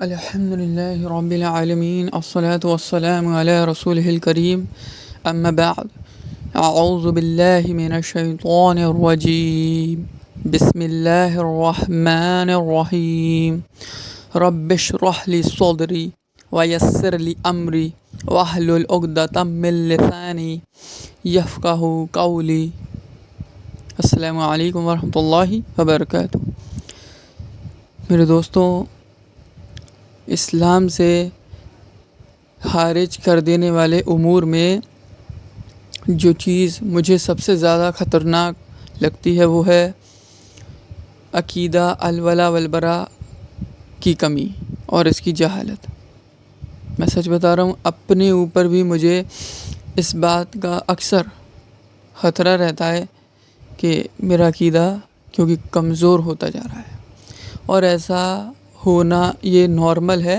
الحمد لله رب العالمين الصلاة والسلام على رسوله الكريم أما بعد أعوذ بالله من الشيطان الرجيم بسم الله الرحمن الرحيم رب اشرح لي صدري ويسر لي أمري واحلل عقدة من لساني يفقهوا قولي. السلام علیکم ورحمۃ اللہ وبرکاتہ. میرے دوستوں، اسلام سے خارج کر دینے والے امور میں جو چیز مجھے سب سے زیادہ خطرناک لگتی ہے وہ ہے عقیدہ الولا والبراء کی کمی اور اس کی جہالت. میں سچ بتا رہا ہوں، اپنے اوپر بھی مجھے اس بات کا اکثر خطرہ رہتا ہے کہ میرا عقیدہ کیونکہ کمزور ہوتا جا رہا ہے، اور ایسا ہونا یہ نارمل ہے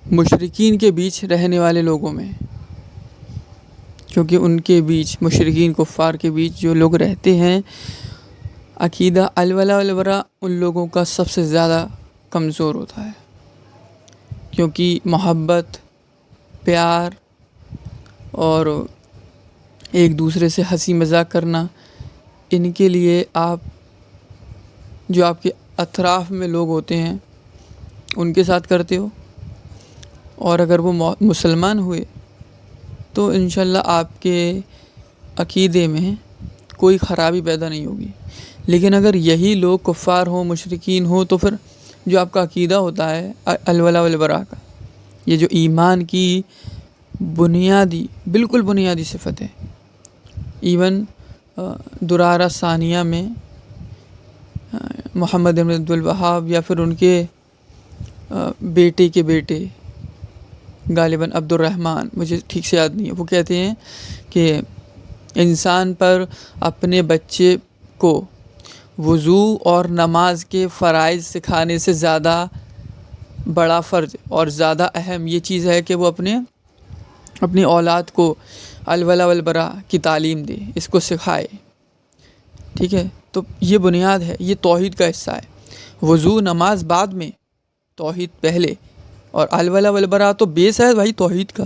مشرکین کے بیچ رہنے والے لوگوں میں، کیونکہ ان کے بیچ، مشرکین کفار کے بیچ جو لوگ رہتے ہیں، عقیدہ الولا والبراء ان لوگوں کا سب سے زیادہ کمزور ہوتا ہے، کیونکہ محبت، پیار اور ایک دوسرے سے ہنسی مذاق کرنا، ان کے لیے جو آپ کے اطراف میں لوگ ہوتے ہیں ان کے ساتھ کرتے ہو، اور اگر وہ مسلمان ہوئے تو انشاءاللہ آپ کے عقیدے میں کوئی خرابی پیدا نہیں ہوگی. لیکن اگر یہی لوگ کفار ہوں، مشرکین ہوں، تو پھر جو آپ کا عقیدہ ہوتا ہے الولا والبراء کا، یہ جو ایمان کی بالکل بنیادی صفت ہے. ایون درارہ ثانیہ میں محمد بن عبد الوہاب یا پھر ان کے بیٹے کے بیٹے غالباً عبد الرحمن، مجھے ٹھیک سے یاد نہیں ہے، وہ کہتے ہیں کہ انسان پر اپنے بچے کو وضو اور نماز کے فرائض سکھانے سے زیادہ بڑا فرض اور زیادہ اہم یہ چیز ہے کہ وہ اپنی اولاد کو الولا والبراء کی تعلیم دے، اس کو سکھائے. ٹھیک ہے، تو یہ بنیاد ہے، یہ توحید کا حصہ ہے. وضو نماز بعد میں، توحید پہلے، اور الولا والبراء تو بیس ہے بھائی توحید کا.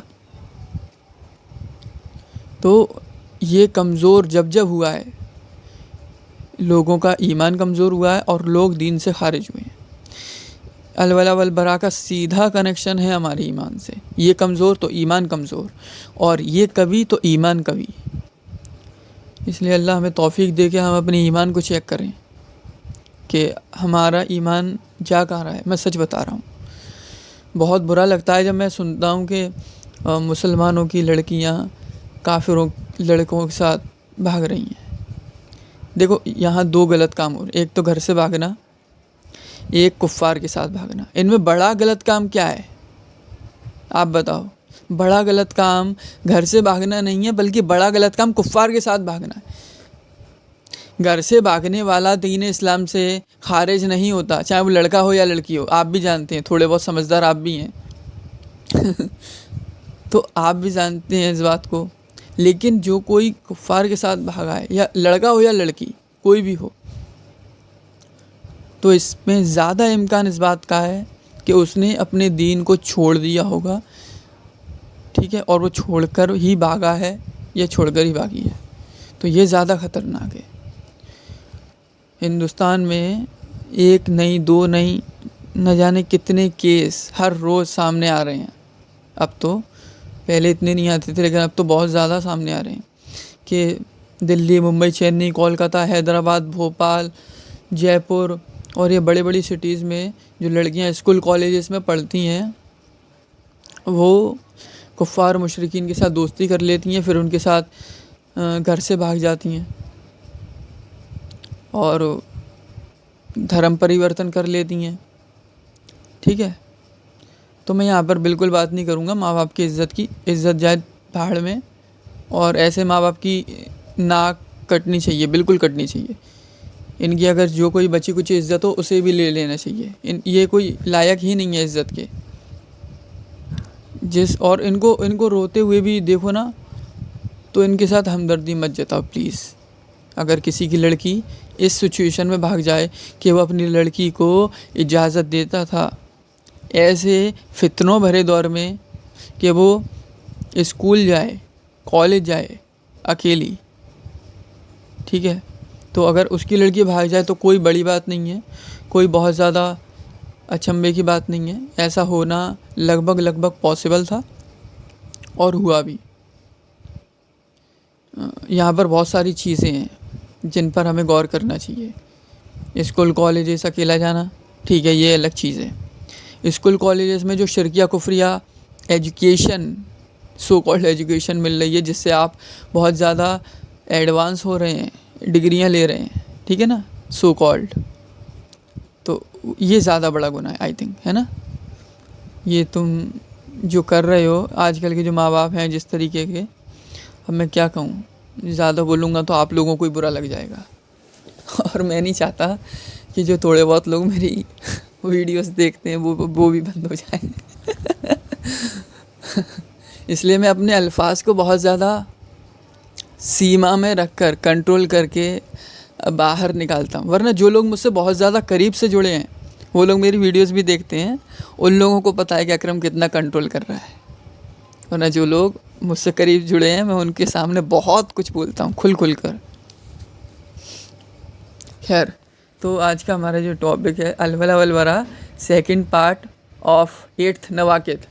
تو یہ کمزور جب ہوا ہے، لوگوں کا ایمان کمزور ہوا ہے اور لوگ دین سے خارج ہوئے ہیں. الولا والبراء کا سیدھا کنیکشن ہے ہمارے ایمان سے. یہ کمزور تو ایمان کمزور، اور یہ کبھی تو ایمان کبھی. اس لیے اللہ ہمیں توفیق دے کہ ہم اپنے ایمان کو چیک کریں کہ ہمارا ایمان جا کہاں رہا ہے. میں سچ بتا رہا ہوں، بہت برا لگتا ہے جب میں سنتا ہوں کہ مسلمانوں کی لڑکیاں کافروں لڑکوں کے ساتھ بھاگ رہی ہیں. دیکھو، یہاں دو غلط کام ہو رہے، ایک تو گھر سے بھاگنا، ایک کفار کے ساتھ بھاگنا. ان میں بڑا غلط کام کیا ہے آپ بتاؤ؟ بڑا غلط کام گھر سے بھاگنا نہیں ہے، بلکہ بڑا غلط کام کفار کے ساتھ بھاگنا ہے. گھر سے بھاگنے والا دین اسلام سے خارج نہیں ہوتا، چاہے وہ لڑکا ہو یا لڑکی ہو. آپ بھی جانتے ہیں، تھوڑے بہت سمجھدار آپ بھی ہیں تو آپ بھی جانتے ہیں اس بات کو. لیکن جو کوئی کفار کے ساتھ بھاگا ہے، یا لڑکا ہو یا لڑکی، کوئی بھی ہو، تو اس میں زیادہ امکان اس بات کا ہے کہ اس نے اپنے دین کو چھوڑ دیا ہوگا. ٹھیک ہے، اور وہ چھوڑ کر ہی بھاگا ہے یا چھوڑ کر ہی بھاگی ہے. تو یہ زیادہ خطرناک ہے. ہندوستان میں ایک نہیں، دو نہیں، نہ جانے کتنے کیس ہر روز سامنے آ رہے ہیں. اب تو پہلے اتنے نہیں آتے تھے، لیکن اب تو بہت زیادہ سامنے آ رہے ہیں کہ دلی، ممبئی، چنئی، کولکاتہ، حیدرآباد، بھوپال، جے پور اور یہ بڑی بڑی سٹیز میں جو لڑکیاں اسکول کالجز میں پڑھتی ہیں، وہ کفار مشرکین کے ساتھ دوستی کر لیتی ہیں، پھر ان کے ساتھ گھر سے بھاگ جاتی ہیں اور دھرم پریورتن کر لیتی ہیں. ٹھیک ہے، تو میں یہاں پر بالکل بات نہیں کروں گا ماں باپ کی عزت جائے پہاڑ میں، اور ایسے ماں باپ کی ناک کٹنی چاہیے، بالکل کٹنی چاہیے. ان کی اگر جو کوئی بچی کچھ عزت ہو اسے بھی لے لینا چاہیے. یہ کوئی لائق ہی نہیں ہے عزت کے. اور ان کو روتے ہوئے بھی دیکھو نا، تو ان کے ساتھ ہمدردی مت جتاؤ پلیز. اگر کسی کی لڑکی اس سچویشن میں بھاگ جائے کہ وہ اپنی لڑکی کو اجازت دیتا تھا ایسے فتنوں بھرے دور میں کہ وہ اسکول جائے، کالج جائے اکیلی، ٹھیک ہے، تو اگر اس کی لڑکی بھاگ جائے تو کوئی بڑی بات نہیں ہے، کوئی بہت زیادہ اچنبھے کی بات نہیں ہے، ایسا ہونا لگ بھگ پاسبل تھا اور ہوا بھی۔ یہاں پر بہت ساری چیزیں ہیں جن پر ہمیں غور کرنا چاہیے۔ اسکول کالجز اکیلا جانا ٹھیک ہے، یہ الگ چیز ہے۔ اسکول کالجز میں جو شرکیہ کفریہ ایجوکیشن، سو کالڈ ایجوکیشن مل رہی ہے، جس سے آپ بہت زیادہ ایڈوانس ہو رہے ہیں، ڈگریاں لے رہے ہیں، ٹھیک ہے نا، سو کالڈ، تو یہ زیادہ بڑا گناہ ہے آئی تھنک، ہے نا۔ یہ تم جو کر رہے ہو، آج کل کے جو ماں باپ ہیں جس طریقے کے، اب میں کیا کہوں، زیادہ بولوں گا تو آپ لوگوں کو ہی برا لگ جائے گا، اور میں نہیں چاہتا کہ جو تھوڑے بہت لوگ میری ویڈیوز دیکھتے ہیں وہ بھی بند ہو جائیں۔ اس لیے میں اپنے الفاظ کو بہت زیادہ سیما میں رکھ کر، کنٹرول کر کے باہر نکالتا ہوں، ورنہ جو لوگ مجھ سے بہت زیادہ قریب سے جڑے ہیں وہ لوگ میری ویڈیوز بھی دیکھتے ہیں، ان لوگوں کو پتہ ہے کہ اکرم کتنا کنٹرول کر رہا ہے، ورنہ جو لوگ مجھ سے قریب جڑے ہیں میں ان کے سامنے بہت کچھ بولتا ہوں کھل کر۔ خیر، تو آج کا ہمارا جو ٹاپک ہے الولا والبرا، سیکنڈ پارٹ آف 8th نواقض،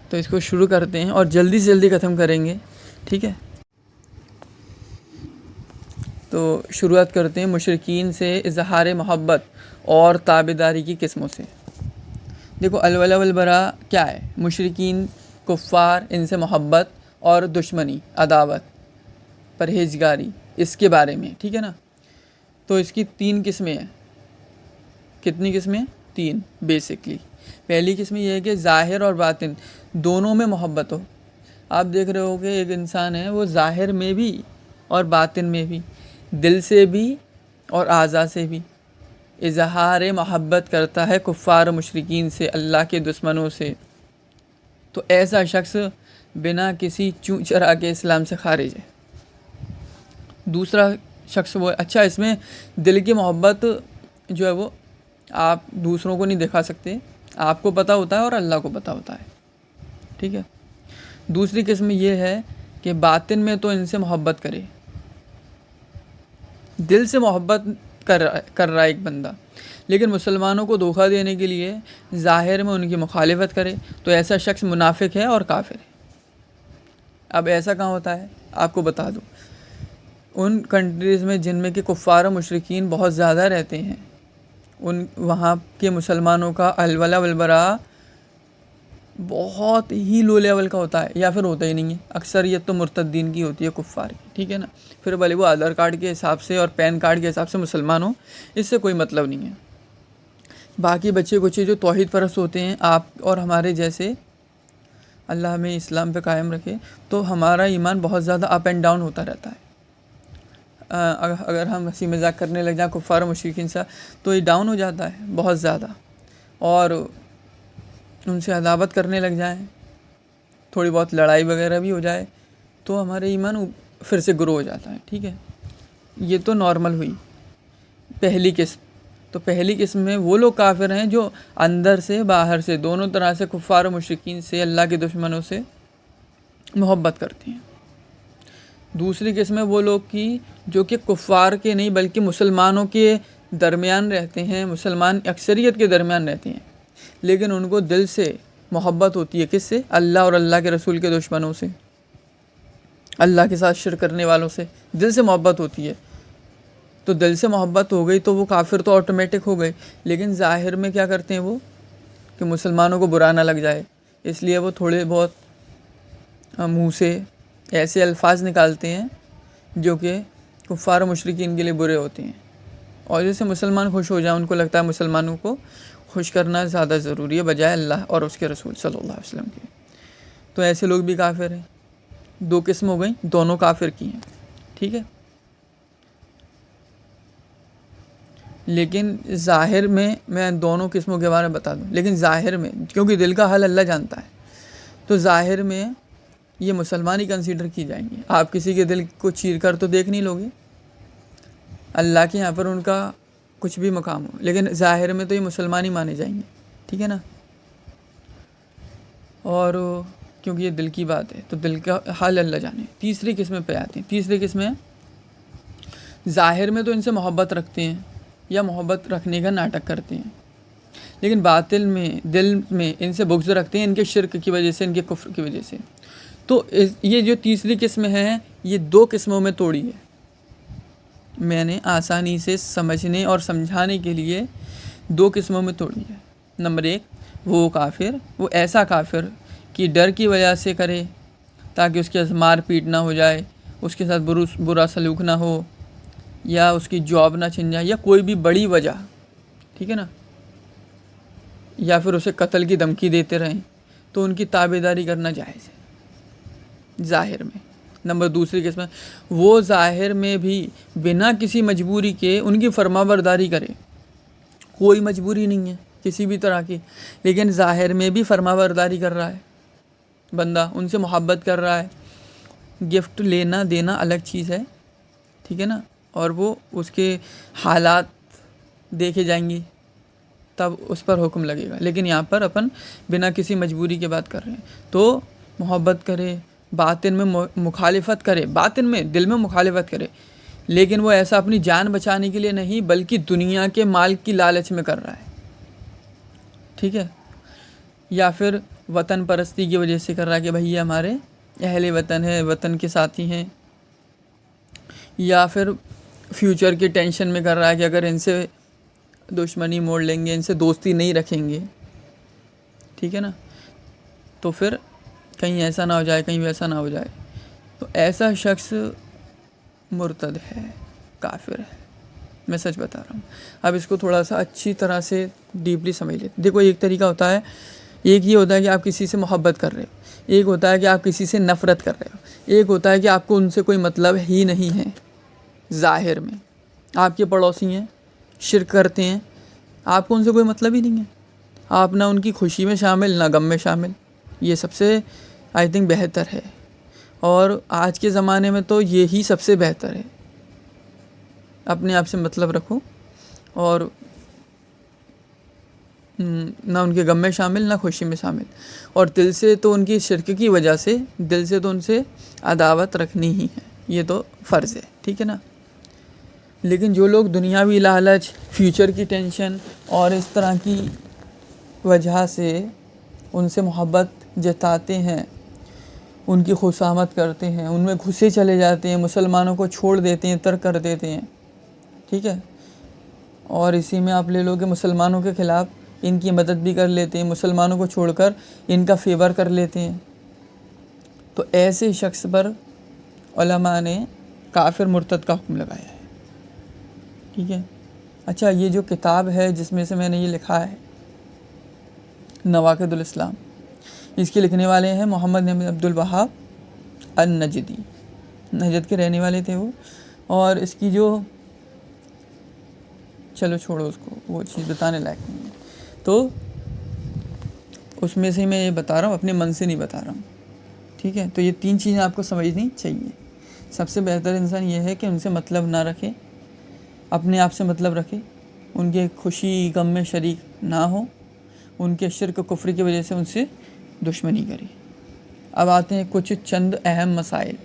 تو اس کو شروع کرتے ہیں اور جلدی سے جلدی ختم کریں گے، ٹھیک ہے۔ تو شروعات کرتے ہیں مشرکین سے اظہار محبت اور تابعداری کی قسموں سے۔ دیکھو الولا والبرا کیا ہے؟ مشرکین، کفار، ان سے محبت اور دشمنی، عداوت، پرہیزگاری، اس کے بارے میں، ٹھیک ہے نا۔ تو اس کی 3 قسمیں ہیں۔ کتنی قسمیں؟ 3 بیسکلی۔ پہلی قسم یہ ہے کہ ظاہر اور باطن دونوں میں محبت ہو۔ آپ دیکھ رہے ہو کہ ایک انسان ہے وہ ظاہر میں بھی اور باطن میں بھی، دل سے بھی اور اعضاء سے بھی اظہار محبت کرتا ہے کفار و مشرکین سے، اللہ کے دشمنوں سے، تو ایسا شخص بنا کسی چوں چرا کے اسلام سے خارج ہے۔ دوسرا شخص وہ، اچھا اس میں دل کی محبت جو ہے وہ آپ دوسروں کو نہیں دکھا سکتے، آپ کو پتہ ہوتا ہے اور اللہ کو پتہ ہوتا ہے، ٹھیک ہے۔ دوسری قسم یہ ہے کہ باطن میں تو ان سے محبت کرے، دل سے محبت کر رہا ہے ایک بندہ، لیکن مسلمانوں کو دھوکہ دینے کے لیے ظاہر میں ان کی مخالفت کرے، تو ایسا شخص منافق ہے اور کافر ہے۔ اب ایسا کہاں ہوتا ہے آپ کو بتا دوں، ان کنٹریز میں جن میں کہ کفار و مشرکین بہت زیادہ رہتے ہیں، وہاں کے مسلمانوں کا الولا والبرا بہت ہی لو لیول کا ہوتا ہے، یا پھر ہوتا ہی نہیں ہے۔ اکثریت تو مرتدین کی ہوتی ہے، کفار کی، ٹھیک ہے نا۔ پھر بھلے وہ آدھار کارڈ کے حساب سے اور پین کارڈ کے حساب سے مسلمان ہوں، اس سے کوئی مطلب نہیں ہے۔ باقی بچے کچھ جو توحید پرست ہوتے ہیں، آپ اور ہمارے جیسے، اللہ ہمیں اسلام پہ قائم رکھے، تو ہمارا ایمان بہت زیادہ اپ اینڈ ڈاؤن ہوتا رہتا ہے۔ اگر ہم ہنسی مذاق کرنے لگ جائیں کفار و مشرکین سے تو یہ ڈاؤن ہو جاتا ہے بہت زیادہ، اور ان سے عداوت کرنے لگ جائیں، تھوڑی بہت لڑائی وغیرہ بھی ہو جائے تو ہمارے ایمان پھر سے گرو ہو جاتا ہے، ٹھیک ہے۔ یہ تو نارمل ہوئی پہلی قسم۔ تو پہلی قسم میں وہ لوگ کافر ہیں جو اندر سے باہر سے دونوں طرح سے کفار و مشرکین سے، اللہ کے دشمنوں سے محبت کرتے ہیں۔ دوسری قسم ہے وہ لوگ کی جو کہ کفار کے نہیں بلکہ مسلمانوں کے درمیان رہتے ہیں، مسلمان اکثریت کے درمیان رہتے ہیں، لیکن ان کو دل سے محبت ہوتی ہے، کس سے؟ اللہ اور اللہ کے رسول کے دشمنوں سے، اللہ کے ساتھ شرک کرنے والوں سے دل سے محبت ہوتی ہے۔ تو دل سے محبت ہو گئی تو وہ کافر تو آٹومیٹک ہو گئے، لیکن ظاہر میں کیا کرتے ہیں وہ کہ مسلمانوں کو برا نہ لگ جائے، اس لیے وہ تھوڑے بہت منہ سے ایسے الفاظ نکالتے ہیں جو کہ کفار و مشرکین کے لیے برے ہوتے ہیں، اور جیسے مسلمان خوش ہو جائیں، ان کو لگتا ہے مسلمانوں کو خوش کرنا زیادہ ضروری ہے بجائے اللہ اور اس کے رسول صلی اللہ علیہ وسلم کے۔ تو ایسے لوگ بھی کافر ہیں۔ 2 قسم ہو گئیں، دونوں کافر کی ہیں، ٹھیک ہے۔ لیکن ظاہر میں دونوں قسموں کے بارے میں بتا دوں، لیکن ظاہر میں کیونکہ دل کا حال اللہ جانتا ہے، تو ظاہر میں یہ مسلمان ہی کنسیڈر کی جائیں گے. آپ کسی کے دل کو چیر کر تو دیکھ نہیں لوگے. اللہ کے یہاں پر ان کا کچھ بھی مقام ہو، لیکن ظاہر میں تو یہ مسلمان ہی مانے جائیں گے. ٹھیک ہے نا. اور کیونکہ یہ دل کی بات ہے تو دل کا حال اللہ جانے. تیسری قسم پہ آتے ہیں. تیسری قسم ظاہر میں تو ان سے محبت رکھتے ہیں یا محبت رکھنے کا ناٹک کرتے ہیں، لیکن باطن میں دل میں ان سے بغض رکھتے ہیں، ان کے شرک کی وجہ سے، ان کے کفر کی وجہ سے. تو یہ جو تیسری قسم ہے یہ 2 قسموں میں توڑی ہے. میں نے آسانی سے سمجھنے اور سمجھانے کے لیے 2 قسموں میں توڑی ہے. نمبر 1 وہ کافر، وہ ایسا کافر کہ ڈر کی وجہ سے کرے تاکہ اس کے ساتھ مار پیٹ نہ ہو جائے، اس کے ساتھ برا سلوک نہ ہو، یا اس کی جاب نہ چھن جائے، یا کوئی بھی بڑی وجہ. ٹھیک ہے نا. یا پھر اسے قتل کی دھمکی دیتے رہیں تو ان کی تابعداری کرنا جائز ہے ظاہر میں. نمبر دوسری قسم وہ ظاہر میں بھی بنا کسی مجبوری کے ان کی فرما برداری کرے. کوئی مجبوری نہیں ہے کسی بھی طرح کی، لیکن ظاہر میں بھی فرما برداری کر رہا ہے بندہ، ان سے محبت کر رہا ہے. گفٹ لینا دینا الگ چیز ہے. ٹھیک ہے نا. اور وہ اس کے حالات دیکھے جائیں گی تب اس پر حکم لگے گا. لیکن یہاں پر اپن بنا کسی مجبوری کے بات کر رہے ہیں تو محبت کرے، باطن میں مخالفت کرے، باطن میں دل میں مخالفت کرے، لیکن وہ ایسا اپنی جان بچانے کے لیے نہیں بلکہ دنیا کے مال کی لالچ میں کر رہا ہے. ٹھیک ہے. یا پھر وطن پرستی کی وجہ سے کر رہا ہے کہ بھئی یہ ہمارے اہل وطن ہے، وطن کے ساتھی ہیں. یا پھر فیوچر کی ٹینشن میں کر رہا ہے کہ اگر ان سے دشمنی موڑ لیں گے، ان سے دوستی نہیں رکھیں گے، ٹھیک ہے نا، تو پھر کہیں ایسا نہ ہو جائے، کہیں ویسا نہ ہو جائے. تو ایسا شخص مرتد ہے، کافر ہے. میں سچ بتا رہا ہوں. اب اس کو تھوڑا سا اچھی طرح سے ڈیپلی سمجھ لیتے. دیکھو ایک طریقہ ہوتا ہے، ایک یہ ہوتا ہے کہ آپ کسی سے محبت کر رہے ہو، ایک ہوتا ہے کہ آپ کسی سے نفرت کر رہے ہو، ایک ہوتا ہے کہ آپ کو ان سے کوئی مطلب ہی نہیں ہے. ظاہر میں آپ کے پڑوسی ہیں، شرک کرتے ہیں، آپ کو ان سے کوئی مطلب ہی نہیں ہے. آپ نہ ان کی خوشی میں شامل نہ غم میں شامل. یہ سب سے آئی تھنک بہتر ہے، اور آج کے زمانے میں تو یہی سب سے بہتر ہے. اپنے آپ سے مطلب رکھو اور نہ ان کے غم میں شامل نہ خوشی میں شامل. اور دل سے تو ان کی شرک کی وجہ سے دل سے تو ان سے عداوت رکھنی ہی ہے، یہ تو فرض ہے. ٹھیک ہے نا. لیکن جو لوگ دنیاوی لالچ، فیوچر کی ٹینشن اور اس طرح کی وجہ سے ان سے محبت جتاتے ہیں، ان کی خوشامد کرتے ہیں، ان میں گھسے چلے جاتے ہیں، مسلمانوں کو چھوڑ دیتے ہیں، ترک کر دیتے ہیں. ٹھیک ہے. اور اسی میں آپ لے لو کہ مسلمانوں کے خلاف ان کی مدد بھی کر لیتے ہیں، مسلمانوں کو چھوڑ کر ان کا فیور کر لیتے ہیں. تو ایسے شخص پر علماء نے کافر مرتد کا حکم لگایا ہے. ٹھیک ہے. اچھا، یہ جو کتاب ہے جس میں سے میں نے یہ لکھا ہے نواقض الاسلام، اس کے لکھنے والے ہیں محمد بن عبد الوہاب النجدی، نجد کے رہنے والے تھے وہ. اور اس کی جو چلو چھوڑو اس کو، وہ چیز بتانے لائق نہیں ہے. تو اس میں سے میں یہ بتا رہا ہوں، اپنے من سے نہیں بتا رہا ہوں. ٹھیک ہے. تو یہ 3 چیزیں آپ کو سمجھنی چاہیے. سب سے بہتر انسان یہ ہے کہ ان سے مطلب نہ رکھے، اپنے آپ سے مطلب رکھے، ان کے خوشی غم میں شریک نہ ہو، ان کے شرک کفر کی وجہ سے ان سے دشمنی کرے. اب آتے ہیں کچھ چند اہم مسائل.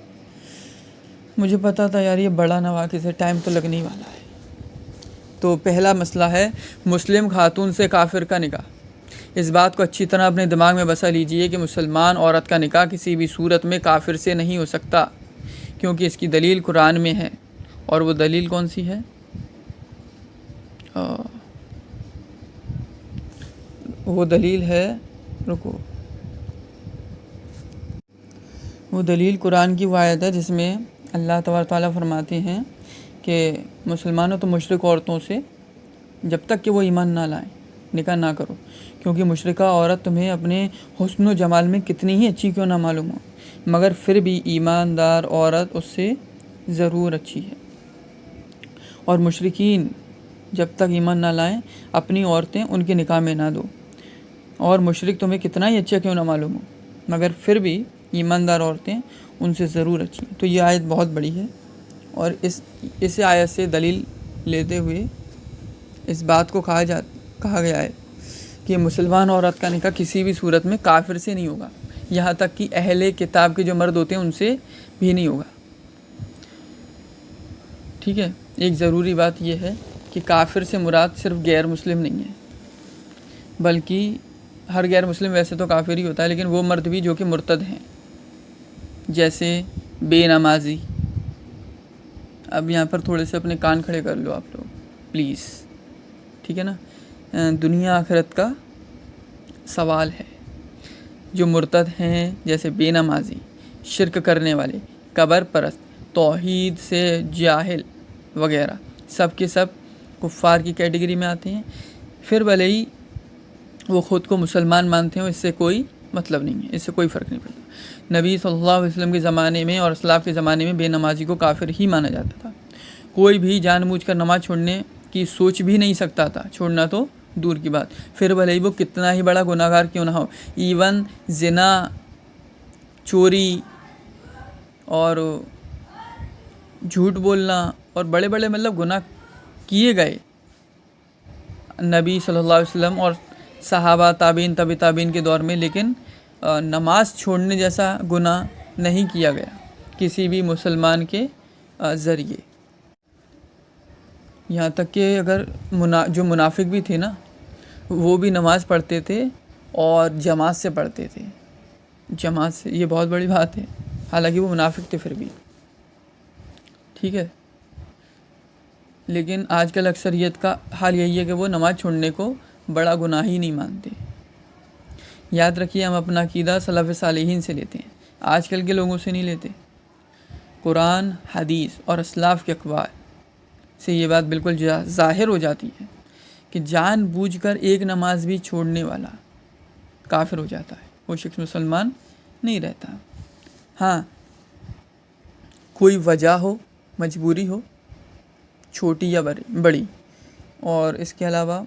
مجھے پتا تھا یار یہ بڑا نواقض ہے، ٹائم تو لگنے ہی والا ہے. تو پہلا مسئلہ ہے مسلم خاتون سے کافر کا نکاح. اس بات کو اچھی طرح اپنے دماغ میں بسا لیجئے کہ مسلمان عورت کا نکاح کسی بھی صورت میں کافر سے نہیں ہو سکتا، کیونکہ اس کی دلیل قرآن میں ہے. اور وہ دلیل کون سی ہے؟ وہ دلیل ہے، رکو، وہ دلیل قرآن کی وہ آیت ہے جس میں اللہ تبارک تعالیٰ فرماتے ہیں کہ مسلمانوں تو مشرک عورتوں سے جب تک کہ وہ ایمان نہ لائیں نکاح نہ کرو، کیونکہ مشرکہ عورت تمہیں اپنے حسن و جمال میں کتنی ہی اچھی کیوں نہ معلوم ہو، مگر پھر بھی ایماندار عورت اس سے ضرور اچھی ہے. اور مشرکین جب تک ایمان نہ لائیں اپنی عورتیں ان کے نکاح میں نہ دو، اور مشرک تمہیں کتنا ہی اچھا کیوں نہ معلوم ہو، مگر پھر بھی ایماندار عورتیں ان سے ضرور اچھی ہیں۔ تو یہ آیت بہت بڑی ہے، اور اس آیت سے دلیل لیتے ہوئے اس بات کو کہا گیا ہے کہ مسلمان عورت کا نکاح کسی بھی صورت میں کافر سے نہیں ہوگا، یہاں تک کہ اہل کتاب کے جو مرد ہوتے ہیں ان سے بھی نہیں ہوگا۔ ٹھیک ہے، ایک ضروری بات یہ ہے کہ کافر سے مراد صرف غیر مسلم نہیں ہے، بلکہ ہر غیر مسلم ویسے تو کافر ہی ہوتا ہے، لیکن وہ مرد بھی جو کہ مرتد ہیں، جیسے بے نمازی۔ اب یہاں پر تھوڑے سے اپنے کان کھڑے کر لو آپ لوگ پلیز، ٹھیک ہے نا۔ دنیا آخرت کا سوال ہے۔ جو مرتد ہیں جیسے بے نمازی، شرک کرنے والے، قبر پرست، توحید سے جاہل وغیرہ، سب کے سب کفار کی کیٹیگری میں آتے ہیں، پھر بھلے ہی وہ خود کو مسلمان مانتے ہیں، اس سے کوئی مطلب نہیں ہے، اس سے کوئی فرق نہیں پڑتا۔ نبی صلی اللہ علیہ وسلم کے زمانے میں اور اسلاف کے زمانے میں بے نمازی کو کافر ہی مانا جاتا تھا۔ کوئی بھی جان بوجھ کر نماز چھوڑنے کی سوچ بھی نہیں سکتا تھا، چھوڑنا تو دور کی بات، پھر بھلے ہی وہ کتنا ہی بڑا گناہ گار کیوں نہ ہو۔ ایون زنا، چوری اور جھوٹ بولنا اور بڑے بڑے گناہ کیے گئے نبی صلی اللہ علیہ وسلم اور صحابہ، تابعین، تبع تابعین کے دور میں، لیکن نماز چھوڑنے جیسا گناہ نہیں کیا گیا کسی بھی مسلمان کے ذریعے۔ یہاں تک کہ اگر جو منافق بھی تھے نا، وہ بھی نماز پڑھتے تھے اور جماعت سے پڑھتے تھے، جماعت سے، یہ بہت بڑی بات ہے، حالانکہ وہ منافق تھے پھر بھی، ٹھیک ہے۔ لیکن آج کل اکثریت کا حال یہی ہے کہ وہ نماز چھوڑنے کو بڑا گناہ ہی نہیں مانتے۔ یاد رکھیے، ہم اپنا عقیدہ سلف صالحین سے لیتے ہیں، آج کل کے لوگوں سے نہیں لیتے۔ قرآن، حدیث اور اسلاف کے اقوال سے یہ بات بالکل ظاہر ہو جاتی ہے کہ جان بوجھ کر ایک نماز بھی چھوڑنے والا کافر ہو جاتا ہے، وہ شخص مسلمان نہیں رہتا۔ ہاں، کوئی وجہ ہو، مجبوری ہو، چھوٹی یا بڑی، اور اس کے علاوہ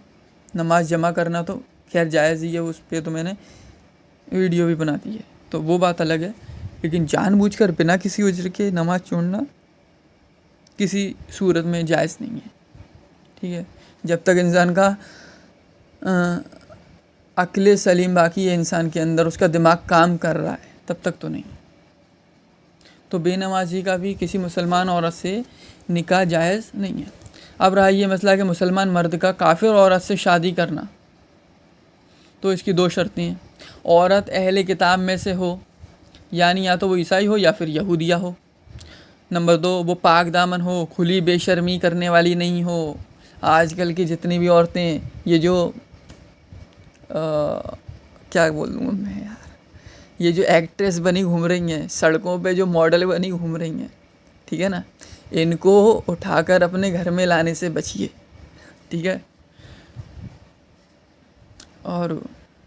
نماز جمع کرنا تو خیر جائز ہی ہے، اس پہ تو میں نے ویڈیو بھی بنا دی ہے، تو وہ بات الگ ہے۔ لیکن جان بوجھ کر بنا کسی عذر کے نماز چھوڑنا کسی صورت میں جائز نہیں ہے، ٹھیک ہے۔ جب تک انسان کا عقل سلیم باقی ہے انسان کے اندر، اس کا دماغ کام کر رہا ہے، تب تک تو نہیں۔ تو بے نمازی کا بھی کسی مسلمان عورت سے نکاح جائز نہیں ہے۔ اب رہا یہ مسئلہ کہ مسلمان مرد کا کافر عورت سے شادی کرنا، تو اس کی دو شرطیں ہیں۔ عورت اہل کتاب میں سے ہو، یعنی یا تو وہ عیسائی ہو یا پھر یہودیہ ہو۔ نمبر 2، وہ پاک دامن ہو، کھلی بے شرمی کرنے والی نہیں ہو۔ آج کل کی جتنی بھی عورتیں، یہ جو کیا بول دوں میں یار، یہ جو ایکٹریس بنی گھوم رہی ہیں سڑکوں پہ، جو ماڈل بنی گھوم رہی ہیں، ٹھیک ہے نا، ان کو اٹھا کر اپنے گھر میں لانے سے بچیے، ٹھیک ہے۔ اور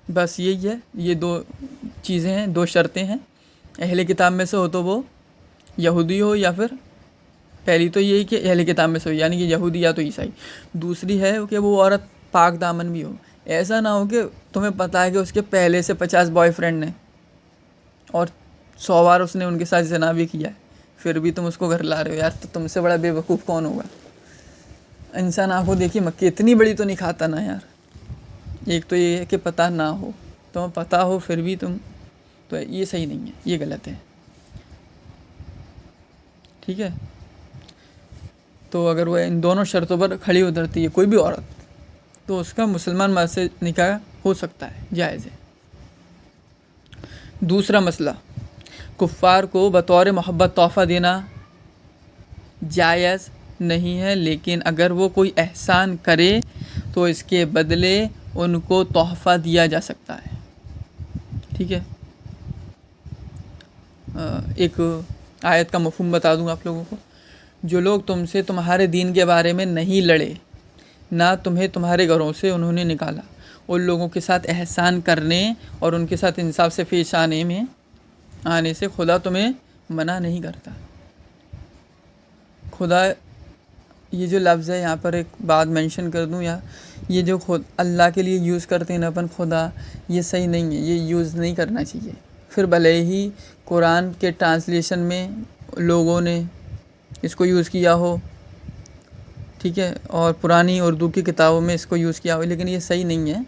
بس یہی ہے، یہ دو چیزیں ہیں، دو شرطیں ہیں۔ اہل کتاب میں سے ہو تو وہ یہودی ہو، یا پھر پہلی تو یہی کہ اہل کتاب میں سے ہو، یعنی کہ یہودی یا تو عیسائی۔ دوسری ہے کہ وہ عورت پاک دامن بھی ہو۔ ایسا نہ ہو کہ تمہیں پتہ ہے کہ اس کے پہلے سے 50 بوائے فرینڈ ہیں اور 100 بار اس نے ان کے ساتھ زنا بھی کیا ہے، پھر بھی تم اس کو گھر لا رہے ہو، یار تو تم سے بڑا بے وقوف کون ہوگا؟ انسان آنکھوں دیکھیے مکھی اتنی بڑی تو نہیں کھاتا نا یار۔ ایک تو یہ ہے کہ پتہ نہ ہو، تمہیں پتہ ہو پھر بھی تم، تو یہ صحیح نہیں ہے، یہ غلط ہے، ٹھیک ہے۔ تو اگر وہ ان دونوں شرطوں پر کھڑی اترتی ہے کوئی بھی عورت، تو اس کا مسلمان مرد سے نکاح ہو سکتا ہے، جائز ہے۔ دوسرا مسئلہ، کفار کو بطور محبت تحفہ دینا جائز نہیں ہے، لیکن اگر وہ کوئی احسان کرے تو اس کے بدلے ان کو تحفہ دیا جا سکتا ہے، ٹھیک ہے۔ ایک آیت کا مفہوم بتا دوں آپ لوگوں کو۔ جو لوگ تم سے تمہارے دین کے بارے میں نہیں لڑے، نہ تمہیں تمہارے گھروں سے انہوں نے نکالا، ان لوگوں کے ساتھ احسان کرنے اور ان کے ساتھ انصاف سے پیش آنے سے خدا تمہیں منع نہیں کرتا۔ خدا، یہ جو لفظ ہے یہاں پر ایک بات مینشن کر دوں، یا یہ جو خود اللہ کے لیے یوز کرتے ہیں نا اپن خدا، یہ صحیح نہیں ہے، یہ یوز نہیں کرنا چاہیے۔ پھر بھلے ہی قرآن کے ٹرانسلیشن میں لوگوں نے اس کو یوز کیا ہو، ٹھیک ہے، اور پرانی اردو کی کتابوں میں اس کو یوز کیا ہو، لیکن یہ صحیح نہیں ہے۔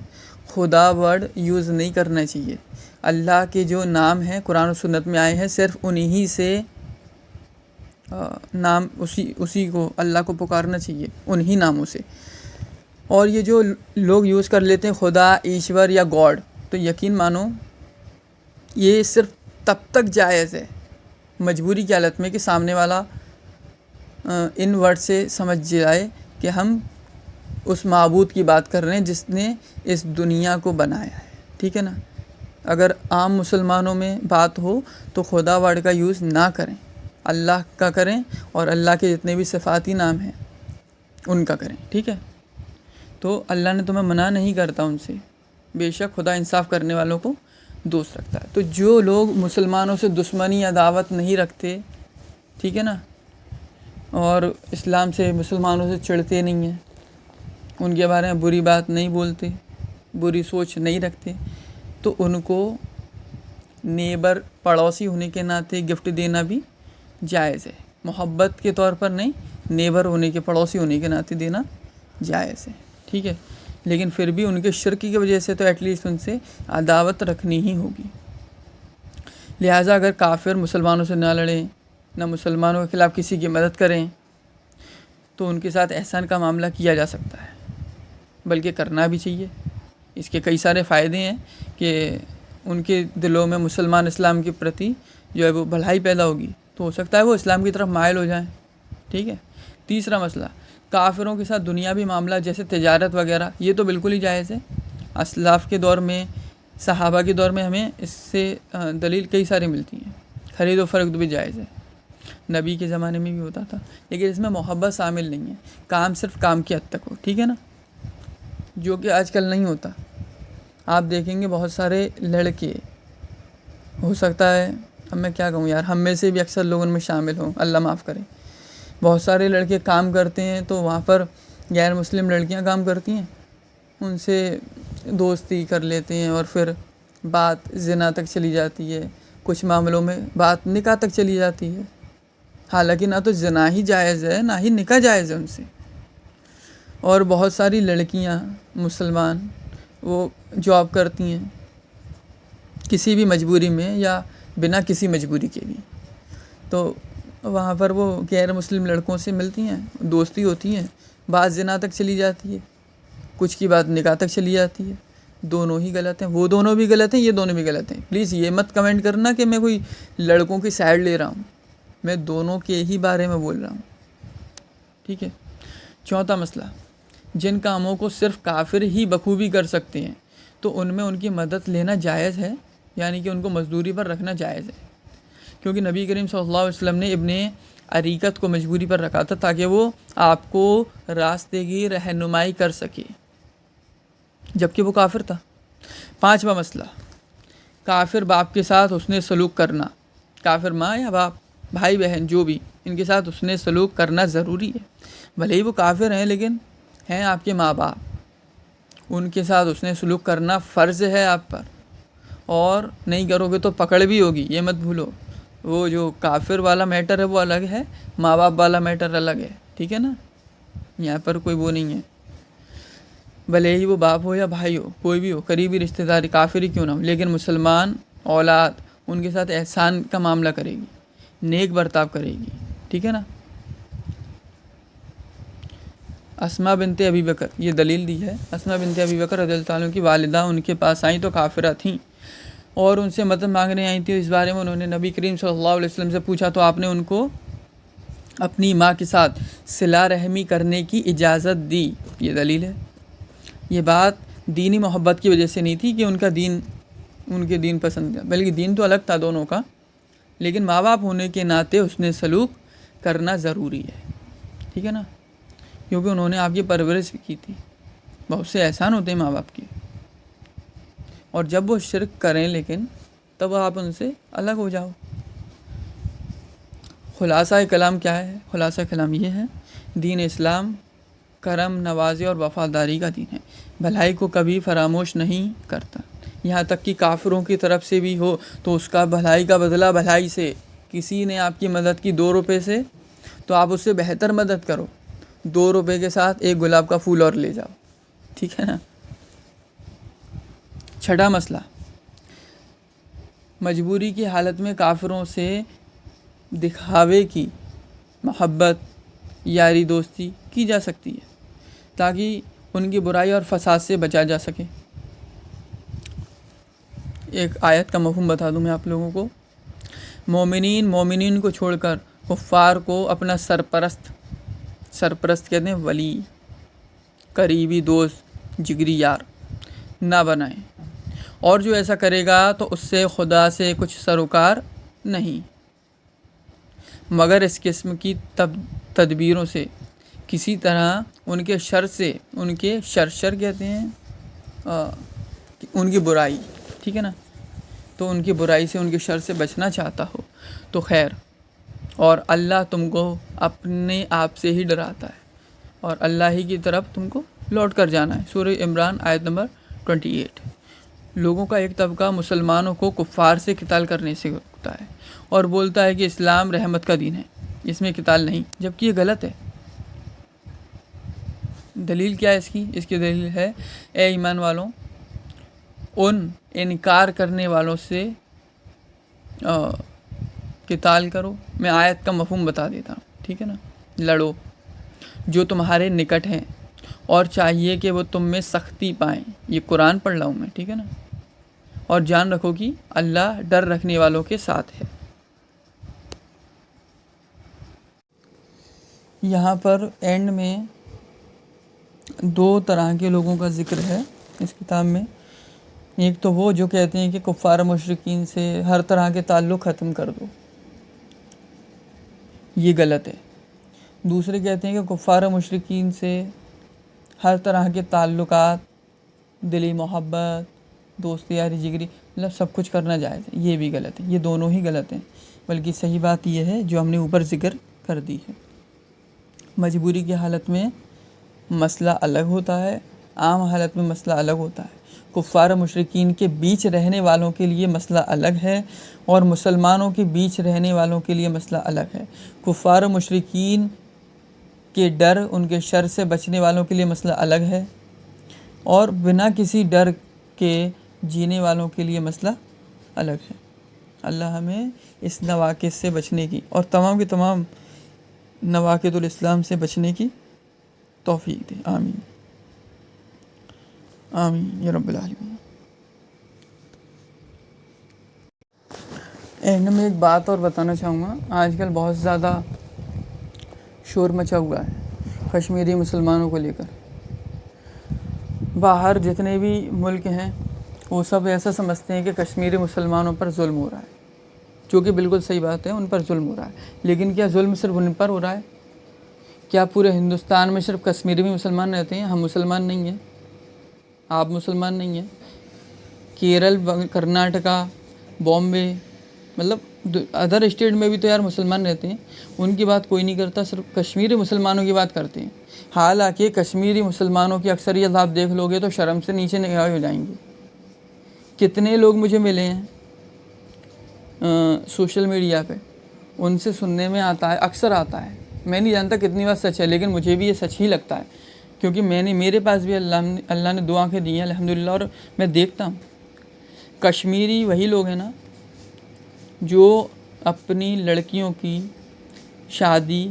خدا ورڈ یوز نہیں کرنا چاہیے۔ اللہ کے جو نام ہیں قرآن و سنت میں آئے ہیں، صرف انہی سے نام اسی کو اللہ کو پکارنا چاہیے، انہی ناموں سے۔ اور یہ جو لوگ یوز کر لیتے ہیں خدا، ایشور یا گاڈ، تو یقین مانو یہ صرف تب تک جائز ہے مجبوری کی حالت میں کہ سامنے والا ان ورڈ سے سمجھ جائے کہ ہم اس معبود کی بات کر رہے ہیں جس نے اس دنیا کو بنایا ہے، ٹھیک ہے نا۔ اگر عام مسلمانوں میں بات ہو تو خدا ورڈ کا یوز نہ کریں، اللہ کا کریں، اور اللہ کے جتنے بھی صفاتی نام ہیں ان کا کریں، ٹھیک ہے۔ تو اللہ نے تمہیں منع نہیں کرتا ان سے، بے شک خدا انصاف کرنے والوں کو دوست رکھتا ہے۔ تو جو لوگ مسلمانوں سے دشمنی یا عداوت نہیں رکھتے، ٹھیک ہے نا، اور اسلام سے، مسلمانوں سے چڑھتے نہیں ہیں، ان کے بارے میں بری بات نہیں بولتے، بری سوچ نہیں رکھتے، تو ان کو نیبر، پڑوسی ہونے کے ناطے گفٹ دینا بھی جائز ہے۔ محبت کے طور پر نہیں، نیبر ہونے کے، پڑوسی ہونے کے ناطے دینا جائز ہے، ٹھیک ہے۔ لیکن پھر بھی ان کے شرک کی وجہ سے تو ایٹ لیسٹ ان سے عداوت رکھنی ہی ہوگی۔ لہٰذا اگر کافر مسلمانوں سے نہ لڑیں، نہ مسلمانوں کے خلاف کسی کی مدد کریں، تو ان کے ساتھ احسان کا معاملہ کیا جا سکتا ہے، بلکہ کرنا بھی چاہیے۔ اس کے کئی سارے فائدے ہیں کہ ان کے دلوں میں مسلمان اسلام کے پرتی جو ہے وہ بھلائی پیدا ہوگی، تو ہو سکتا ہے وہ اسلام کی طرف مائل ہو جائیں، ٹھیک ہے۔ تیسرا مسئلہ، کافروں کے ساتھ دنیاوی معاملہ جیسے تجارت وغیرہ، یہ تو بالکل ہی جائز ہے۔ اسلاف کے دور میں، صحابہ کے دور میں ہمیں اس سے دلیل کئی ساری ملتی ہیں۔ خرید و فروخت بھی جائز ہے، نبی کے زمانے میں بھی ہوتا تھا، لیکن اس میں محبت شامل نہیں ہے، کام صرف کام کی حد تک ہو، ٹھیک ہے نا، جو کہ آج کل نہیں ہوتا۔ آپ دیکھیں گے بہت سارے لڑکے، ہو سکتا ہے اب میں کیا کہوں یار، ہم میں سے بھی اکثر لوگ ان میں شامل ہوں، اللہ معاف کرے، بہت سارے لڑکے کام کرتے ہیں تو وہاں پر غیر مسلم لڑکیاں کام کرتی ہیں، ان سے دوستی کر لیتے ہیں، اور پھر بات زنا تک چلی جاتی ہے، کچھ معاملوں میں بات نکاح تک چلی جاتی ہے، حالانکہ نہ تو زنا ہی جائز ہے، نہ ہی نکاح جائز ہے ان سے۔ اور بہت ساری لڑکیاں مسلمان وہ جاب کرتی ہیں کسی بھی مجبوری میں یا بنا کسی مجبوری کے بھی، تو وہاں پر وہ غیر مسلم لڑکوں سے ملتی ہیں، دوستی ہوتی ہیں، بات زنا تک چلی جاتی ہے، کچھ کی بات نکاح تک چلی جاتی ہے۔ دونوں ہی غلط ہیں، وہ دونوں بھی غلط ہیں، یہ دونوں بھی غلط ہیں۔ پلیز یہ مت کمنٹ کرنا کہ میں کوئی لڑکوں کی سائڈ لے رہا ہوں، میں دونوں کے ہی بارے میں بول رہا ہوں، ٹھیک ہے۔ چوتھا مسئلہ، جن کاموں کو صرف کافر ہی بخوبی کر سکتے ہیں تو ان میں ان کی مدد لینا جائز ہے، یعنی کہ ان کو مزدوری پر رکھنا جائز ہے، کیونکہ نبی کریم صلی اللہ علیہ وسلم نے ابن عریقت کو مجبوری پر رکھا تھا تاکہ وہ آپ کو راستے کی رہنمائی کر سکے، جبکہ وہ کافر تھا۔ پانچواں مسئلہ، کافر باپ کے ساتھ حسن سلوک کرنا، کافر ماں یا باپ، بھائی بہن جو بھی، ان کے ساتھ حسن سلوک کرنا ضروری ہے، بھلے ہی وہ کافر ہیں لیکن ہیں آپ کے ماں باپ، ان کے ساتھ حسن سلوک کرنا فرض ہے آپ پر، اور نہیں کرو گے تو پکڑ بھی ہوگی، یہ مت بھولو۔ وہ جو کافر والا میٹر ہے وہ الگ ہے، ماں باپ والا میٹر الگ ہے، ٹھیک ہے نا، یہاں پر کوئی وہ نہیں ہے، بھلے ہی وہ باپ ہو یا بھائی ہو، کوئی بھی ہو، قریبی رشتہ داری، کافر ہی کیوں نہ ہو، لیکن مسلمان اولاد ان کے ساتھ احسان کا معاملہ کرے گی، نیک برتاؤ کرے گی، ٹھیک ہے نا۔ اسماء بنت ابی بکر، یہ دلیل دی ہے، اسماء بنت ابی بکر رضی اللہ عنہ کی والدہ ان کے پاس آئیں تو کافرہ تھیں اور ان سے مدد مانگنے آئی تھیں۔ اس بارے میں انہوں نے نبی کریم صلی اللہ علیہ وسلم سے پوچھا تو آپ نے ان کو اپنی ماں کے ساتھ صلہ رحمی کرنے کی اجازت دی، یہ دلیل ہے۔ یہ بات دینی محبت کی وجہ سے نہیں تھی کہ ان کا دین، ان کے دین پسند تھا، بلکہ دین تو الگ تھا دونوں کا، لیکن ماں باپ ہونے کے ناطے حسن سلوک کرنا ضروری ہے، ٹھیک ہے نا، کیونکہ انہوں نے آپ کی پرورش بھی کی تھی، بہت سے احسان ہوتے ہیں ماں باپ کے، اور جب وہ شرک کریں لیکن تب آپ ان سے الگ ہو جاؤ۔ خلاصہ کلام کیا ہے؟ خلاصہ کلام یہ ہے، دین اسلام کرم، نوازی اور وفاداری کا دین ہے، بھلائی کو کبھی فراموش نہیں کرتا، یہاں تک کہ کافروں کی طرف سے بھی ہو تو اس کا بھلائی کا بدلہ بھلائی سے. کسی نے آپ کی مدد کی 2 روپے سے تو آپ اس سے بہتر مدد کرو. 2 روپے کے ساتھ ایک گلاب کا پھول اور لے جاؤ. ٹھیک ہے نا. چھٹا مسئلہ، مجبوری کی حالت میں کافروں سے دکھاوے کی محبت، یاری دوستی کی جا سکتی ہے تاکہ ان کی برائی اور فساد سے بچا جا سکے. ایک آیت کا مفہوم بتا دوں میں آپ لوگوں کو. مومنین کو چھوڑ کر کفار کو اپنا سرپرست کہتے ہیں ولی، قریبی دوست، جگری یار نہ بنائیں، اور جو ایسا کرے گا تو اس سے خدا سے کچھ سروکار نہیں مگر اس قسم کی تدبیروں سے کسی طرح ان کے شر سے، ان کے شر کہتے ہیں ان کی برائی، ٹھیک ہے نا، تو ان کی برائی سے، ان کے شر سے بچنا چاہتا ہو تو خیر. اور اللہ تم کو اپنے آپ سے ہی ڈراتا ہے اور اللہ ہی کی طرف تم کو لوٹ کر جانا ہے. سورہ عمران آیت نمبر 28. لوگوں کا ایک طبقہ مسلمانوں کو کفار سے قتال کرنے سے روکتا ہے اور بولتا ہے کہ اسلام رحمت کا دین ہے، اس میں قتال نہیں، جبکہ یہ غلط ہے. دلیل کیا ہے اس کی؟ اس کی دلیل ہے اے ایمان والوں، ان انکار کرنے والوں سے قتال کرو. میں آیت کا مفہوم بتا دیتا ہوں، ٹھیک ہے نا. لڑو جو تمہارے نکٹ ہیں اور چاہیے کہ وہ تم میں سختی پائیں. یہ قرآن پڑھ رہا ہوں میں، ٹھیک ہے نا. اور جان رکھو کہ اللہ ڈر رکھنے والوں کے ساتھ ہے. یہاں پر اینڈ میں 2 طرح کے لوگوں کا ذکر ہے اس کتاب میں. ایک تو وہ جو کہتے ہیں کہ کفار مشرکین سے ہر طرح کے تعلق ختم کر دو، یہ غلط ہے. دوسرے کہتے ہیں کہ کفار مشرکین سے ہر طرح کے تعلقات، دلی محبت، دوستی یاری جگری، مطلب سب کچھ کرنا جائز ہے. یہ بھی غلط ہے. یہ دونوں ہی غلط ہیں. بلکہ صحیح بات یہ ہے جو ہم نے اوپر ذکر کر دی ہے. مجبوری کی حالت میں مسئلہ الگ ہوتا ہے، عام حالت میں مسئلہ الگ ہوتا ہے. کفار مشرکین کے بیچ رہنے والوں کے لیے مسئلہ الگ ہے اور مسلمانوں کے بیچ رہنے والوں کے لیے مسئلہ الگ ہے. کفار مشرکین کے ڈر، ان کے شر سے بچنے والوں کے لیے مسئلہ الگ ہے اور بنا کسی ڈر کے جینے والوں کے لیے مسئلہ الگ ہے. اللہ ہمیں اس نواقص سے بچنے کی اور تمام کے تمام نواقض الاسلام سے بچنے کی توفیق دے. آمین آمین یا رب العالمین. اینڈ میں ایک بات اور بتانا چاہوں گا. آج کل بہت زیادہ شور مچا ہوا ہے کشمیری مسلمانوں کو لے کر. باہر جتنے بھی ملک ہیں وہ سب ایسا سمجھتے ہیں کہ کشمیری مسلمانوں پر ظلم ہو رہا ہے، جو کہ بالکل صحیح بات ہے، ان پر ظلم ہو رہا ہے. لیکن کیا ظلم صرف ان پر ہو رہا ہے؟ کیا پورے ہندوستان میں صرف کشمیری بھی مسلمان رہتے ہیں؟ ہم مسلمان نہیں ہیں، آپ مسلمان نہیں ہیں. کیرل، کرناٹکا، بامبے، مطلب ادر اسٹیٹ میں بھی تو یار مسلمان رہتے ہیں. ان کی بات کوئی نہیں کرتا، صرف کشمیری مسلمانوں کی بات کرتے ہیں. حالانکہ کشمیری مسلمانوں کی اکثریت آپ دیکھ لو گے تو شرم سے نیچے نگاہ ہو جائیں گے. کتنے لوگ مجھے ملے ہیں سوشل میڈیا پہ، ان سے سننے میں آتا ہے، اکثر آتا ہے، میں نہیں جانتا کتنی بات سچ ہے، لیکن مجھے بھی یہ سچ ہی لگتا ہے کیونکہ میرے پاس بھی اللہ نے 2 آنکھیں دی ہیں الحمدللہ، اور میں دیکھتا ہوں. کشمیری وہی لوگ ہیں نا جو اپنی لڑکیوں کی شادی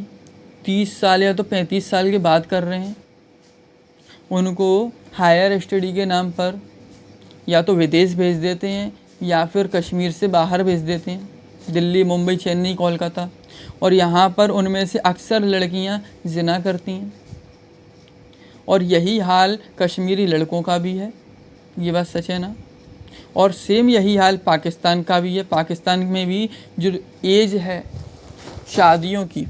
30 سال یا تو 35 سال کے بعد کر رہے ہیں. ان کو ہائر اسٹڈی کے نام پر یا تو ودیش بھیج دیتے ہیں یا پھر کشمیر سے باہر بھیج دیتے ہیں، دلی، ممبئی، چنئی، کولکاتہ. اور یہاں پر ان میں سے اکثر لڑکیاں زنا کرتی ہیں. اور یہی حال کشمیری لڑکوں کا بھی ہے. یہ بات سچ ہے نا؟ اور سیم یہی حال پاکستان کا بھی ہے. پاکستان میں بھی جو ایج ہے شادیوں کی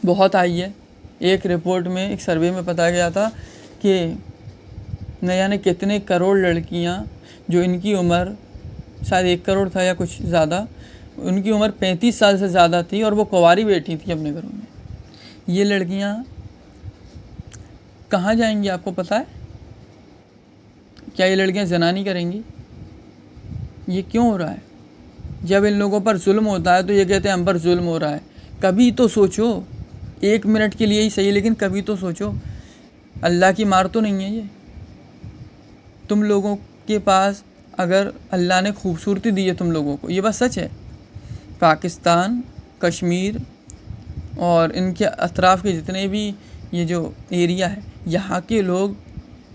بہت آئی ہے. ایک رپورٹ میں، ایک سروے میں پتا گیا تھا کہ نہ جانے کتنے کروڑ لڑکیاں جو ان کی عمر شاید 1 کروڑ تھا یا کچھ زیادہ، ان کی عمر 35 سال سے زیادہ تھی اور وہ کنواری بیٹھی تھی اپنے گھروں میں. یہ لڑکیاں کہاں جائیں گی آپ کو پتہ ہے؟ کیا یہ لڑکیاں زنا نہیں کریں گی؟ یہ کیوں ہو رہا ہے؟ جب ان لوگوں پر ظلم ہوتا ہے تو یہ کہتے ہیں ہم پر ظلم ہو رہا ہے. کبھی تو سوچو، 1 منٹ کے لیے ہی صحیح لیکن کبھی تو سوچو. اللہ کی مار تو نہیں ہے یہ. تم لوگوں کے پاس اگر اللہ نے خوبصورتی دی ہے تم لوگوں کو، یہ بات سچ ہے. پاکستان، کشمیر اور ان کے اطراف کے جتنے بھی یہ جو ایریا ہے، یہاں کے لوگ،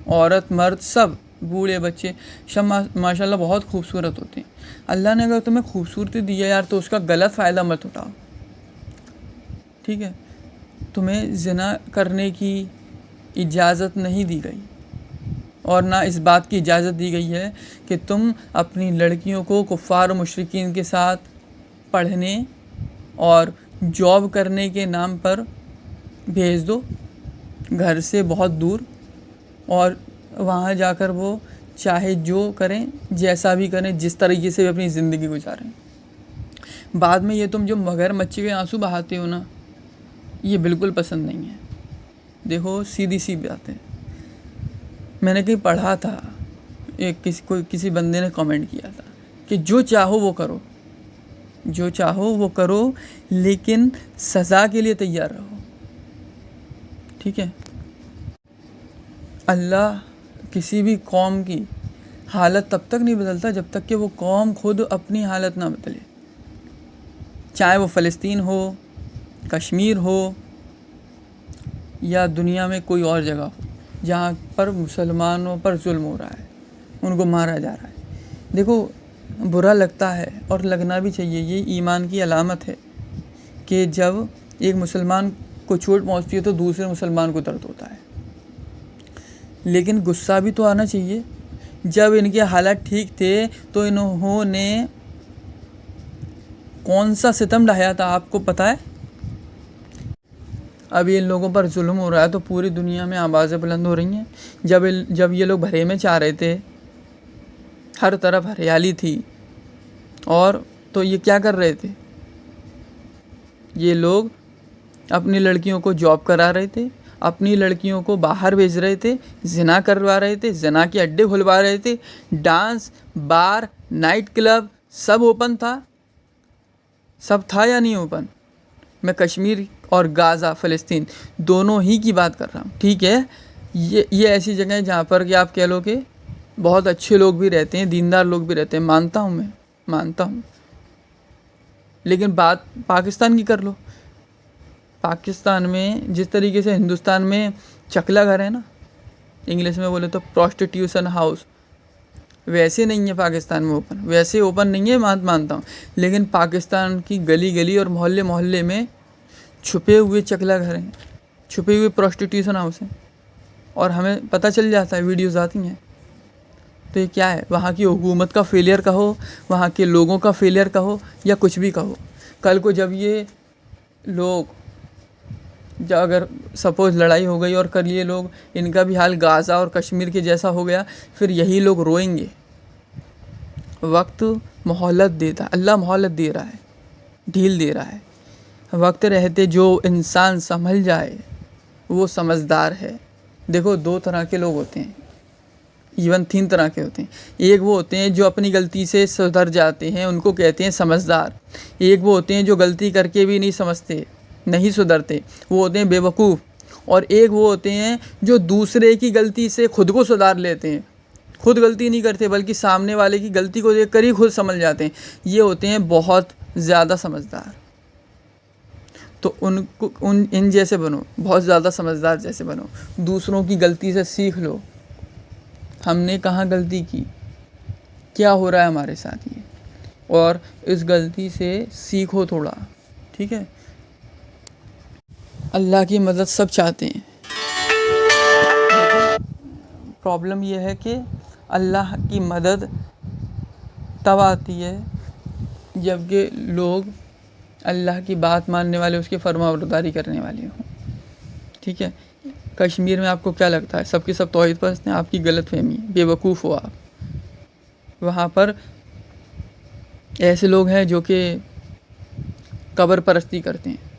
عورت مرد سب، بوڑھے بچے سب ماشاء اللہ بہت خوبصورت ہوتے ہیں. اللہ نے اگر تمہیں خوبصورتی دی ہے یار تو اس کا غلط فائدہ مت اٹھاؤ. ٹھیک ہے؟ تمہیں زنا کرنے کی اجازت نہیں دی گئی، اور نہ اس بات کی اجازت دی گئی ہے کہ تم اپنی لڑکیوں کو کفار و مشرکین کے ساتھ پڑھنے اور جاب کرنے کے نام پر بھیج دو گھر سے بہت دور، اور وہاں جا کر وہ چاہے جو کریں، جیسا بھی کریں، جس طریقے سے بھی اپنی زندگی گزاریں. بعد میں یہ تم جو مگر مچھی کے آنسو بہاتے ہو نا، یہ بالکل پسند نہیں ہے. دیکھو سیدھی سی بات ہے، میں نے کہیں پڑھا تھا، کسی بندے نے کامنٹ کیا تھا کہ جو چاہو وہ کرو، جو چاہو وہ کرو لیکن سزا کے لیے تیار رہو. ٹھیک ہے؟ اللہ کسی بھی قوم کی حالت تب تک نہیں بدلتا جب تک کہ وہ قوم خود اپنی حالت نہ بدلے. چاہے وہ فلسطین ہو، کشمیر ہو، یا دنیا میں کوئی اور جگہ ہو جہاں پر مسلمانوں پر ظلم ہو رہا ہے، ان کو مارا جا رہا ہے. دیکھو برا لگتا ہے اور لگنا بھی چاہیے. یہ ایمان کی علامت ہے کہ جب ایک مسلمان کو چوٹ پہنچتی ہے تو دوسرے مسلمان کو درد ہوتا ہے. لیکن غصہ بھی تو آنا چاہیے. جب ان کے حالات ٹھیک تھے تو انہوں نے کون سا ستم ڈھایا تھا آپ کو پتہ ہے؟ اب ان لوگوں پر ظلم ہو رہا ہے تو پوری دنیا میں آوازیں بلند ہو رہی ہیں. جب یہ لوگ بھرے میں چاہ رہے تھے، ہر طرف ہریالی تھی، اور تو یہ کیا کر رہے تھے؟ یہ لوگ اپنی لڑکیوں کو جاب کرا رہے تھے، اپنی لڑکیوں کو باہر بھیج رہے تھے، زنا کروا رہے تھے، زنا کے اڈے کھلوا رہے تھے. ڈانس بار نائٹ کلب سب اوپن تھا. سب تھا یا نہیں اوپن؟ میں کشمیر اور غزہ فلسطین دونوں ہی کی بات کر رہا ہوں. ٹھیک ہے؟ یہ ایسی جگہ ہے جہاں پر کہ آپ کہہ لو کہ بہت اچھے لوگ بھی رہتے ہیں، دیندار لوگ بھی رہتے ہیں. مانتا ہوں. لیکن بات پاکستان کی کر لو. پاکستان میں جس طریقے سے ہندوستان میں چکلا گھر ہے نا، انگلش میں بولے تو پروسٹیٹیوشن ہاؤس، ویسے نہیں ہے پاکستان میں اوپن. ویسے اوپن نہیں ہے، مانتا ہوں. لیکن پاکستان کی گلی گلی اور محلے محلے میں چھپے ہوئے چکلا گھر ہیں، چھپے ہوئے پروسٹیٹیوشن ہاؤس ہیں، اور ہمیں پتہ چل جاتا ہے، ویڈیوز آتی ہیں. تو یہ کیا ہے؟ وہاں کی حکومت کا فیلئر کہو، وہاں کے لوگوں کا فیلئر کہو، یا کچھ بھی کہو. کل کو جب یہ لوگ اگر سپوز لڑائی ہو گئی اور کل یہ لوگ ان کا بھی حال غزہ اور کشمیر کے جیسا ہو گیا، پھر یہی لوگ روئیں گے. وقت مہلت دیتا، اللہ مہلت دے رہا ہے، ڈھیل دے رہا ہے. وقت رہتے جو انسان سنبھل جائے وہ سمجھدار ہے. دیکھو 2 طرح کے لوگ ہوتے ہیں، ایون 3 طرح کے ہوتے ہیں. ایک وہ ہوتے ہیں جو اپنی غلطی سے سدھر جاتے ہیں، ان کو کہتے ہیں سمجھدار. ایک وہ ہوتے ہیں جو غلطی کر کے بھی نہیں سمجھتے، نہیں سدھرتے، وہ ہوتے ہیں بے وقوف. اور ایک وہ ہوتے ہیں جو دوسرے کی غلطی سے خود کو سدھار لیتے ہیں، خود غلطی نہیں کرتے بلکہ سامنے والے کی غلطی کو دیکھ کر ہی خود سمجھ جاتے ہیں. یہ ہوتے ہیں بہت زیادہ سمجھدار. تو ان جیسے بنو، بہت زیادہ سمجھدار جیسے بنو. دوسروں کی غلطی سے سیکھ لو، ہم نے کہاں غلطی کی، کیا ہو رہا ہے ہمارے ساتھ یہ، اور اس غلطی سے سیکھو تھوڑا. ٹھیک ہے؟ اللہ کی مدد سب چاہتے ہیں. پرابلم یہ ہے کہ اللہ کی مدد تب آتی ہے جب کہ لوگ اللہ کی بات ماننے والے، اس کی فرما برداری کرنے والے ہوں. ٹھیک ہے؟ کشمیر میں آپ کو کیا لگتا ہے؟ سب کے سب توحید پرست ہیں؟ آپ کی غلط فہمی ہے، بے وقوف ہو آپ. وہاں پر ایسے لوگ ہیں جو کہ قبر پرستی کرتے ہیں.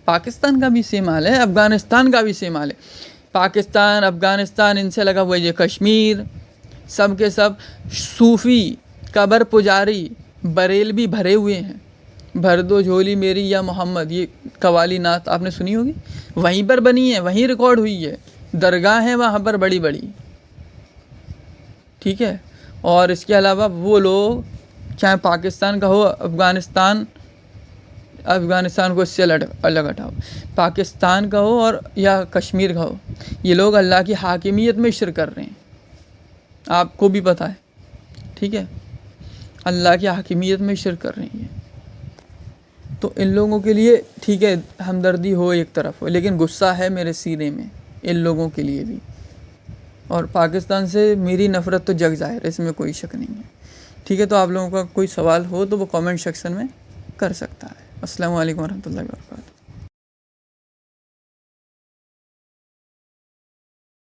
پاکستان کا بھی سیم حال ہے، افغانستان کا بھی سیم حال ہے. پاکستان، افغانستان ان سے لگا ہوا ہے. یہ کشمیر، سب کے سب صوفی قبر پجاری بریلوی بھرے ہوئے ہیں، بھر دو جھولی میری یا محمد، یہ قوالی نعت آپ نے سنی ہوگی، وہیں پر بنی ہے، وہیں ریکارڈ ہوئی ہے، درگاہ ہیں وہاں پر بڑی بڑی، ٹھیک ہے۔ اور اس کے علاوہ وہ لوگ چاہے پاکستان کا ہو، افغانستان کو اس سے الگ ہٹاؤ، پاکستان کا ہو اور یا کشمیر کا ہو، یہ لوگ اللہ کی حاکمیت میں شرک کر رہے ہیں، آپ کو بھی پتہ ہے، ٹھیک ہے، اللہ کی حاکمیت میں شرک کر رہے ہیں۔ تو ان لوگوں کے لیے ٹھیک ہے ہمدردی ہو ایک طرف ہو، لیکن غصہ ہے میرے سینے میں ان لوگوں کے لیے بھی، اور پاکستان سے میری نفرت تو جگ ظاہر ہے، اس میں کوئی شک نہیں ہے، ٹھیک ہے۔ تو آپ لوگوں کا کوئی سوال ہو تو وہ کامنٹ سیکشن میں کر سکتا ہے۔ السلام علیکم ورحمۃ اللہ وبرکاتہ۔